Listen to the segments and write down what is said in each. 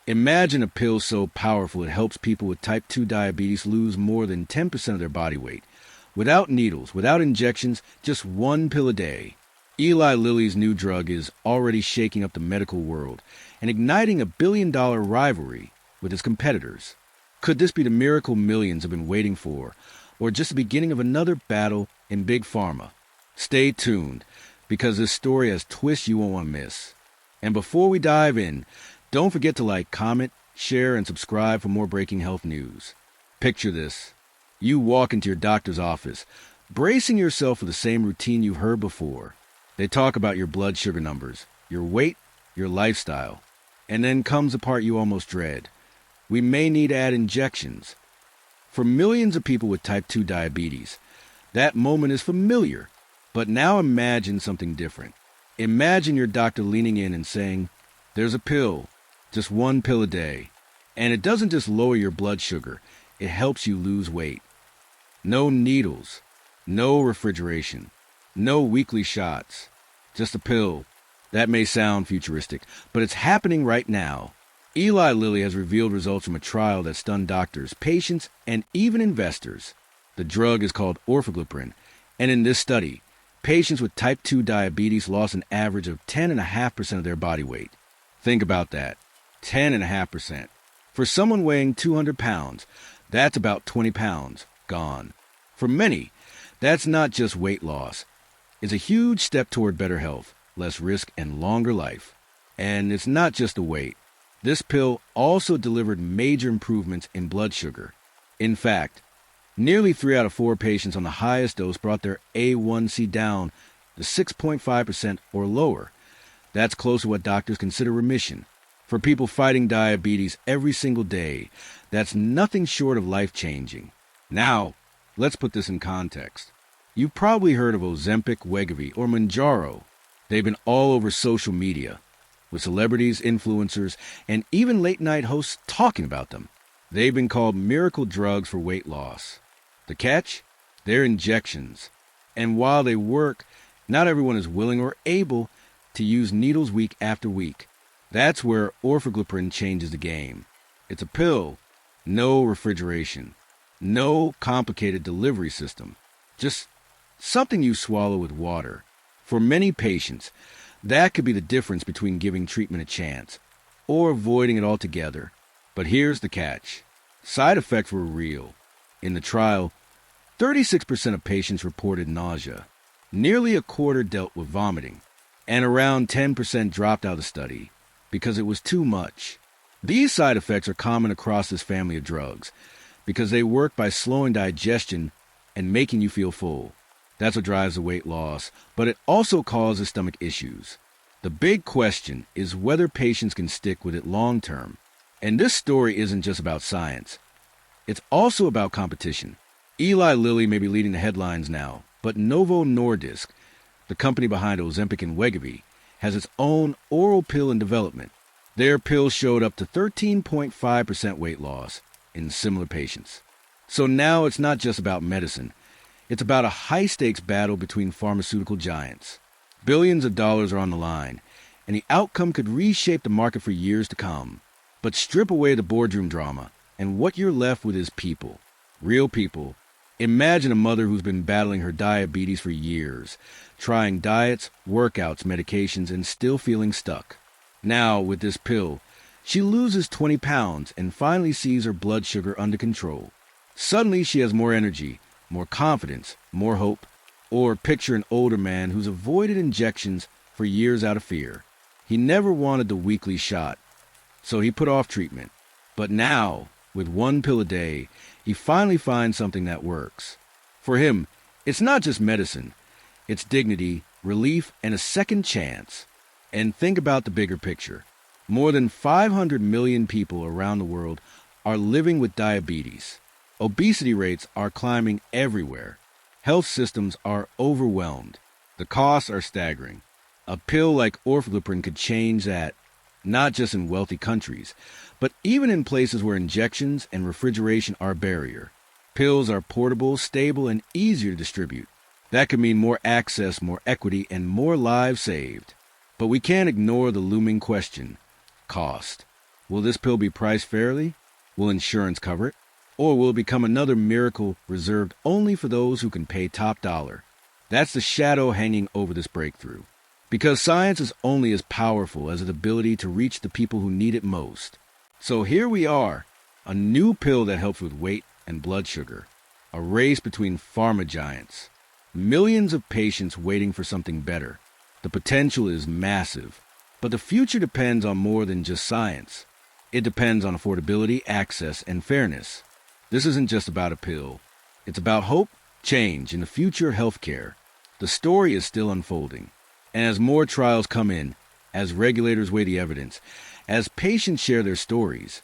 Imagine a pill so powerful it helps people with type 2 diabetes lose more than 10% of their body weight. Without needles, without injections, just one pill a day. Eli Lilly's new drug is already shaking up the medical world and igniting a billion-dollar rivalry with its competitors. Could this be the miracle millions have been waiting for, or just the beginning of another battle in Big Pharma? Stay tuned, because this story has twists you won't want to miss. And before we dive in, don't forget to like, comment, share, and subscribe for more breaking health news. Picture this. You walk into your doctor's office, bracing yourself for the same routine you've heard before. They talk about your blood sugar numbers, your weight, your lifestyle. And then comes the part you almost dread. We may need to add injections. For millions of people with type 2 diabetes, that moment is familiar. But now imagine something different. Imagine your doctor leaning in and saying, "There's a pill, just one pill a day. And it doesn't just lower your blood sugar, it helps you lose weight. No needles, no refrigeration, no weekly shots, just a pill." That may sound futuristic, but it's happening right now. Eli Lilly has revealed results from a trial that stunned doctors, patients, and even investors. The drug is called orforglipron, and in this study, patients with type 2 diabetes lost an average of 10.5% of their body weight. Think about that. 10.5%. For someone weighing 200 pounds, that's about 20 pounds gone. For many, that's not just weight loss. It's a huge step toward better health, less risk, and longer life. And it's not just the weight. This pill also delivered major improvements in blood sugar. In fact, nearly 3 out of 4 patients on the highest dose brought their A1C down to 6.5% or lower. That's close to what doctors consider remission. For people fighting diabetes every single day, that's nothing short of life-changing. Now, let's put this in context. You've probably heard of Ozempic, Wegovy, or Mounjaro. They've been all over social media, with celebrities, influencers, and even late-night hosts talking about them. They've been called miracle drugs for weight loss. The catch? They're injections. And while they work, not everyone is willing or able to use needles week after week. That's where orforglipron changes the game. It's a pill, no refrigeration, no complicated delivery system, just something you swallow with water. For many patients, that could be the difference between giving treatment a chance or avoiding it altogether. But here's the catch. Side effects were real. In the trial, 36% of patients reported nausea. Nearly a quarter dealt with vomiting, and around 10% dropped out of the study because it was too much. These side effects are common across this family of drugs because they work by slowing digestion and making you feel full. That's what drives the weight loss, but it also causes stomach issues. The big question is whether patients can stick with it long term. And this story isn't just about science. It's also about competition. Eli Lilly may be leading the headlines now, but Novo Nordisk, the company behind Ozempic and Wegovy, has its own oral pill in development. Their pill showed up to 13.5% weight loss in similar patients. So now it's not just about medicine. It's about a high-stakes battle between pharmaceutical giants. Billions of dollars are on the line, and the outcome could reshape the market for years to come. But strip away the boardroom drama, and what you're left with is people. Real people. Imagine a mother who's been battling her diabetes for years, trying diets, workouts, medications, and still feeling stuck. Now, with this pill, she loses 20 pounds and finally sees her blood sugar under control. Suddenly, she has more energy, more confidence, more hope. Or picture an older man who's avoided injections for years out of fear. He never wanted the weekly shot, so he put off treatment. But now, with one pill a day, he finally finds something that works. For him, it's not just medicine. It's dignity, relief, and a second chance. And think about the bigger picture. More than 500 million people around the world are living with diabetes. Obesity rates are climbing everywhere. Health systems are overwhelmed. The costs are staggering. A pill like orforglipron could change that, not just in wealthy countries, but even in places where injections and refrigeration are a barrier. Pills are portable, stable, and easier to distribute. That could mean more access, more equity, and more lives saved. But we can't ignore the looming question: cost. Will this pill be priced fairly? Will insurance cover it? Or will it become another miracle reserved only for those who can pay top dollar? That's the shadow hanging over this breakthrough. Because science is only as powerful as its ability to reach the people who need it most. So here we are, a new pill that helps with weight and blood sugar. A race between pharma giants. Millions of patients waiting for something better. The potential is massive. But the future depends on more than just science. It depends on affordability, access, and fairness. This isn't just about a pill. It's about hope, change, and the future of healthcare. The story is still unfolding. And as more trials come in, as regulators weigh the evidence, as patients share their stories,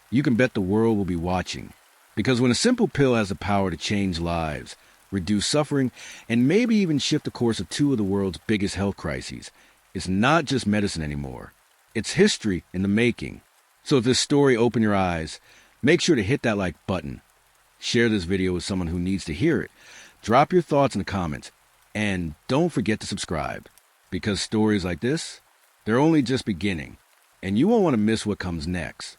you can bet the world will be watching. Because when a simple pill has the power to change lives, reduce suffering, and maybe even shift the course of two of the world's biggest health crises, it's not just medicine anymore. It's history in the making. So if this story opened your eyes, make sure to hit that like button. Share this video with someone who needs to hear it. Drop your thoughts in the comments. And don't forget to subscribe. Because stories like this, they're only just beginning. And you won't want to miss what comes next.